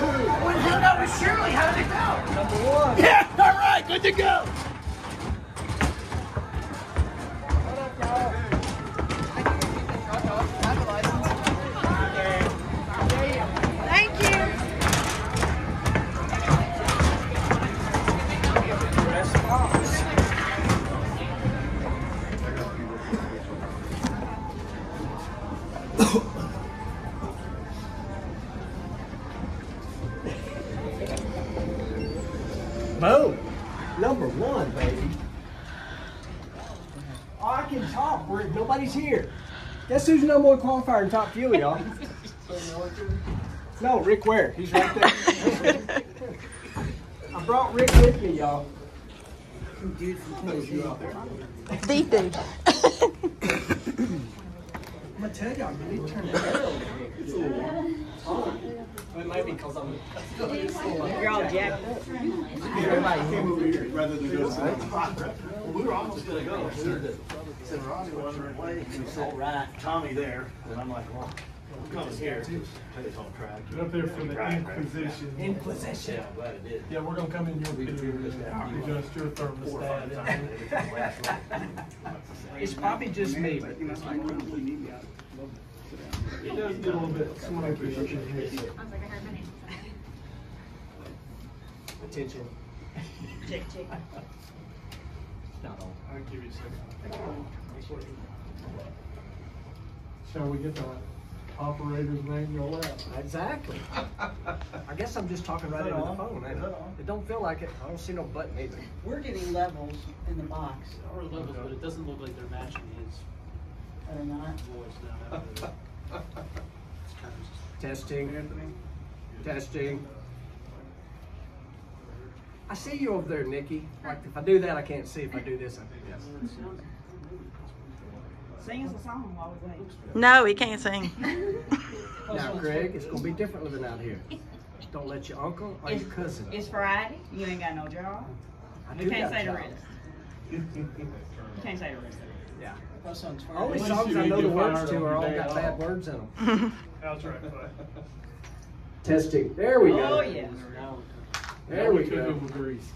Well, you know, surely, how'd it go? Number one. Yeah, all right, good to go. Thank you. Boom. Number one, baby. Oh, I can talk. Nobody's here. Guess who's the number one qualifier in Top Fuel, y'all? No, Rick Ware. He's right there. I brought Rick with me, y'all. The dude. I'm gonna tell y'all, you need to turn the barrel. It's a little it might be because I'm. You're all jacked up. Everybody came over here rather than go to We were almost gonna go. Said Ronnie was away. He said Tommy there, and I'm like, well, we're coming here. It's on track. Get up there for the Inquisition. Inquisition. Yeah, I'm glad it did. Yeah, we're gonna come in your pit. Adjust your thermostat. It's probably just me, but It does get a little bit smoky. attention. Check. Not on. I'll give you a second. Shall we get the operator's manual out? Exactly. I guess I'm just talking right into the phone. It don't feel like it. I don't see no button either. We're getting levels in the box. Our levels, but it doesn't look like they're matching his Are they not? voice now. Testing. Testing. I see you over there, Nikki. Like if I do that, I can't see. If I do this, I do this. Sing us a song while we wait. No, he can't sing. Now, Greg, it's gonna be different living out here. Don't let your uncle or your cousin. It's Friday. You ain't got no job. I You do can't got say the a rest. job. You can't say the rest. Yeah. That sounds fine. Only At least songs you I know didn't the get words fired to on are all your day got off. bad words in them. That's right, Clay. Testing. There we go. Oh, yes. There we Cook go. it with grease.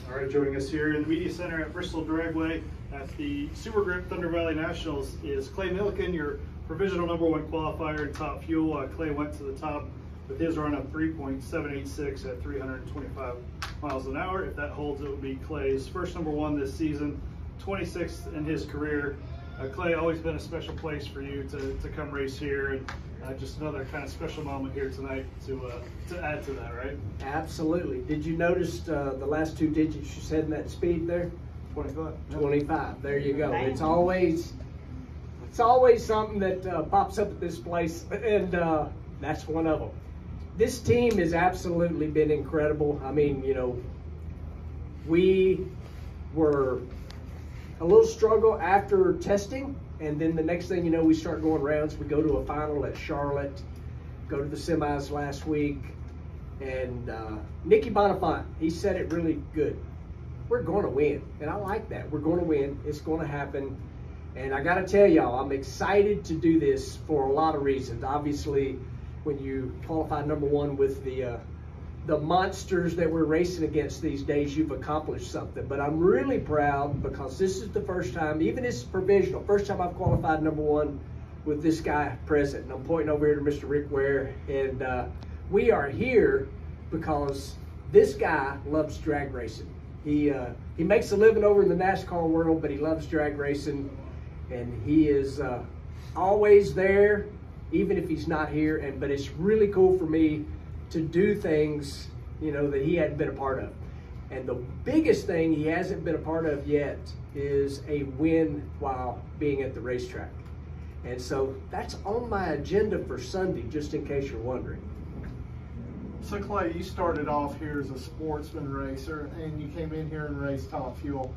All right, joining us here in the Media Center at Bristol Dragway at the Super Grip Thunder Valley Nationals is Clay Milliken, your provisional #1 qualifier in Top Fuel. Clay went to the top with his run of 3.786 at 325 miles an hour. If that holds, it would be Clay's first #1 this season, 26th in his career. Clay, always been a special place for you to come race here, and just another kind of special moment here tonight to add to that, right? Absolutely. Did you notice the last two digits you said in that speed there? 25. 25. There you go. It's always something that pops up at this place, and that's one of them. This team has absolutely been incredible. I mean, you know, we were a little struggle after testing, and then the next thing you know, we start going rounds. We go to a final at Charlotte, go to the semis last week, and Nicky Bonifant, he said it really good. We're going to win, and I like that. We're going to win. It's going to happen, and I got to tell y'all, I'm excited to do this for a lot of reasons. Obviously, when you qualify #1 with the monsters that we're racing against these days, you've accomplished something. But I'm really proud because this is the first time, even this is provisional, first time I've qualified #1 with this guy present. And I'm pointing over here to Mr. Rick Ware. And we are here because this guy loves drag racing. He makes a living over in the NASCAR world, but he loves drag racing. And he is always there, even if he's not here. But it's really cool for me to do things, you know, that he hadn't been a part of. And the biggest thing he hasn't been a part of yet is a win while being at the racetrack. And so that's on my agenda for Sunday, just in case you're wondering. So Clay, you started off here as a sportsman racer, and you came in here and raced Top Fuel.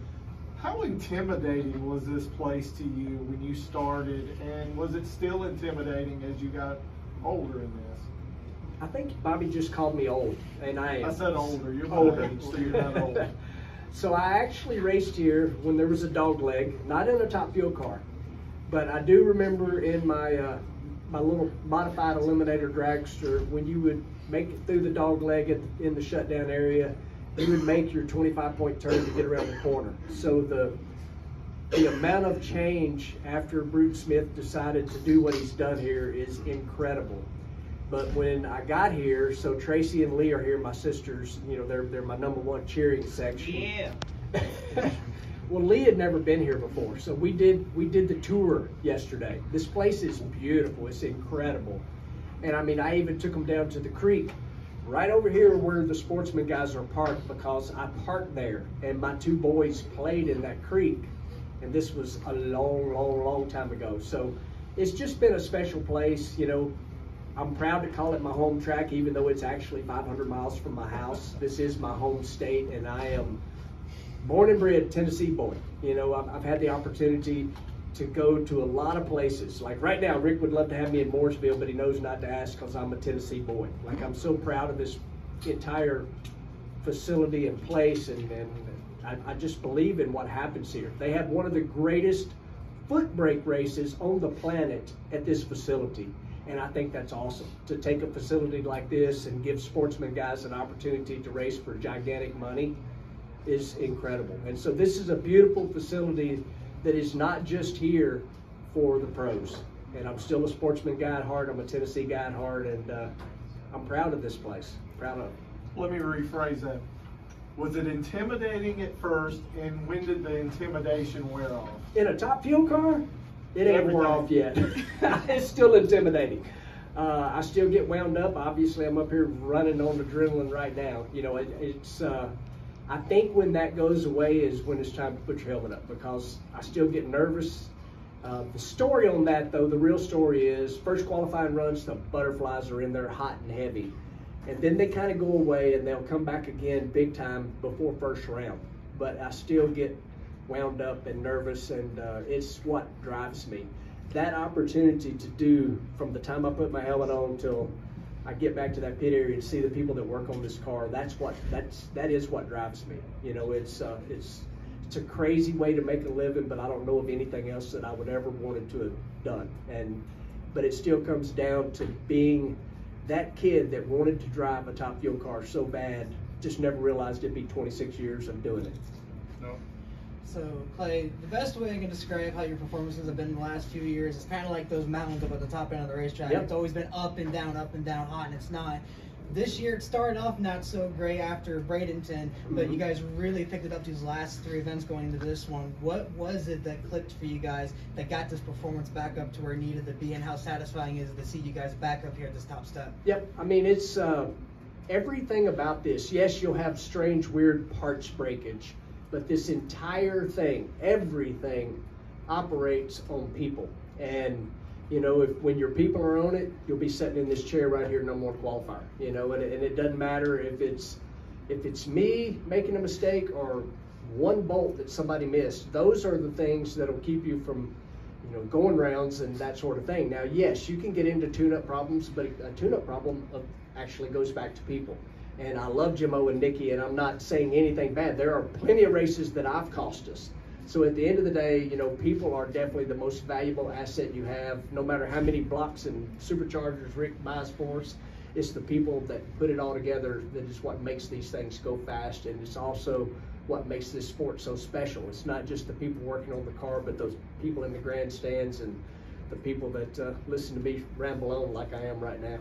How intimidating was this place to you when you started, and was it still intimidating as you got older in this? I think Bobby just called me old, and I am. I said older. You're older. older, so you're not old. So I actually raced here when there was a dog leg, not in a Top Fuel car, but I do remember in my my little modified eliminator dragster, when you would make it through the dog leg in the shutdown area, you would make your 25-point turn to get around the corner. So the amount of change after Bruce Smith decided to do what he's done here is incredible. But when I got here, so Tracy and Lee are here, my sisters, you know, they're my #1 cheering section. Yeah. Well, Lee had never been here before, so we did the tour yesterday. This place is beautiful, it's incredible. And I mean, I even took them down to the creek, right over here where the sportsman guys are parked, because I parked there and my 2 boys played in that creek. And this was a long time ago. So it's just been a special place, you know. I'm proud to call it my home track, even though it's actually 500 miles from my house. This is my home state, and I am born and bred Tennessee boy. You know, I've had the opportunity to go to a lot of places. Like right now, Rick would love to have me in Mooresville, but he knows not to ask because I'm a Tennessee boy. Like, I'm so proud of this entire facility and place, and I just believe in what happens here. They have one of the greatest foot brake races on the planet at this facility. And I think that's awesome, to take a facility like this and give sportsman guys an opportunity to race for gigantic money is incredible. And so this is a beautiful facility that is not just here for the pros. And I'm still a sportsman guy at heart, I'm a Tennessee guy at heart, and I'm proud of this place, proud of it. Let me rephrase that. Was it intimidating at first, and when did the intimidation wear off? In a Top Fuel car, it ain't wore off yet. It's still intimidating. I still get wound up. Obviously, I'm up here running on adrenaline right now. You know, it's. I think when that goes away is when it's time to put your helmet up, because I still get nervous. The story on that, though, the real story is first qualifying runs, the butterflies are in there hot and heavy. And then they kind of go away and they'll come back again big time before first round. But I still get wound up and nervous, and it's what drives me. That opportunity to do, from the time I put my helmet on till I get back to that pit area and see the people that work on this car, that is what drives me. You know, it's a crazy way to make a living, but I don't know of anything else that I would ever wanted to have done. But it still comes down to being that kid that wanted to drive a Top Fuel car so bad, just never realized it'd be 26 years of doing it. No. So, Clay, the best way I can describe how your performances have been in the last few years is kind of like those mountains up at the top end of the racetrack. Yep. It's always been up and down, hot, and it's not. This year it started off not so great after Bradenton, but you guys really picked it up these last 3 events going into this one. What was it that clicked for you guys that got this performance back up to where it needed to be, and how satisfying is it to see you guys back up here at this top step? Yep, I mean, it's everything about this. Yes, you'll have strange, weird parts breakage, but this entire thing, everything operates on people. And you know, when your people are on it, you'll be sitting in this chair right here, #1 qualifier. You know, and it doesn't matter if it's me making a mistake or one bolt that somebody missed. Those are the things that'll keep you from, you know, going rounds and that sort of thing. Now, yes, you can get into tune-up problems, but a tune-up problem actually goes back to people. And I love Jimmo and Nikki, and I'm not saying anything bad. There are plenty of races that I've cost us. So at the end of the day, you know, people are definitely the most valuable asset you have. No matter how many blocks and superchargers Rick buys for us, it's the people that put it all together that is what makes these things go fast, and it's also what makes this sport so special. It's not just the people working on the car, but those people in the grandstands and the people that listen to me ramble on like I am right now.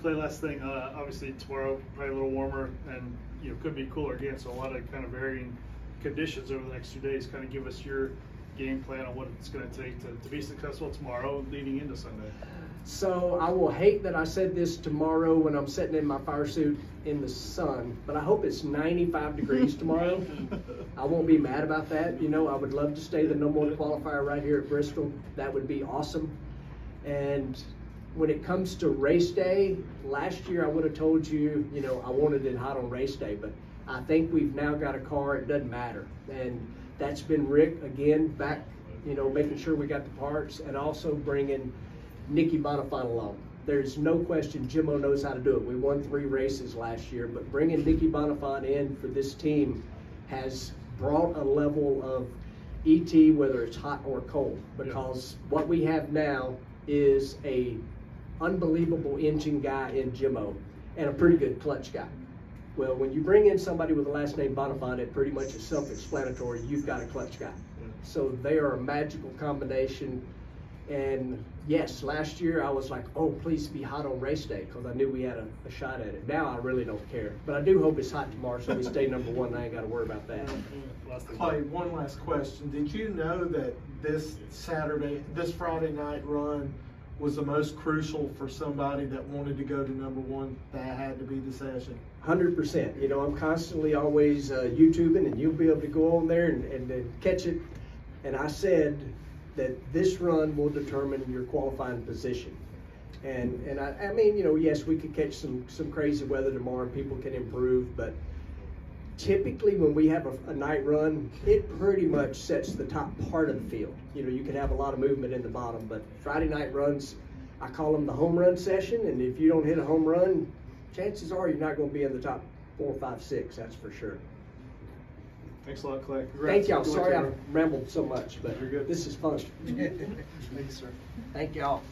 Clay, last thing, obviously tomorrow probably a little warmer, and you know, could be cooler again, so a lot of kind of varying conditions over the next 2 days. Kind of give us your game plan on what it's going to take to be successful tomorrow leading into Sunday. So I will hate that I said this tomorrow when I'm sitting in my fire suit in the sun, but I hope it's 95 degrees tomorrow. I won't be mad about that. You know, I would love to stay the #1 qualifier right here at Bristol. That would be awesome. And when it comes to race day, last year I would have told you, you know, I wanted it hot on race day, but I think we've now got a car, it doesn't matter. And that's been Rick, again, back, you know, making sure we got the parts, and also bringing Nikki Bonifant along. There's no question Jimmo knows how to do it. We won 3 races last year, but bringing Nikki Bonifant in for this team has brought a level of ET, whether it's hot or cold, because what we have now is a unbelievable engine guy in Jimmo and a pretty good clutch guy. Well, when you bring in somebody with the last name Bonifant, it pretty much is self-explanatory. You've got a clutch guy. So they are a magical combination. And yes, last year I was like, oh, please be hot on race day, because I knew we had a shot at it. Now I really don't care. But I do hope it's hot tomorrow so we stay number one and I ain't got to worry about that. Clay, one last question. Did you know that this Friday night run was the most crucial for somebody that wanted to go to number one? That had to be the session. 100%. You know, I'm constantly always YouTubing, and you'll be able to go on there and catch it. And I said that this run will determine your qualifying position. And I mean, you know, yes, we could catch some crazy weather tomorrow and people can improve, but typically when we have a night run, it pretty much sets the top part of the field. You know, you can have a lot of movement in the bottom, but Friday night runs, I call them the home run session, and if you don't hit a home run, chances are you're not going to be in the top 4, 5, 6, that's for sure. Thanks a lot, Clay. Thank y'all. Good luck Sorry to I you. rambled so much, but You're good. this is fun. Thank you, sir. Thank y'all.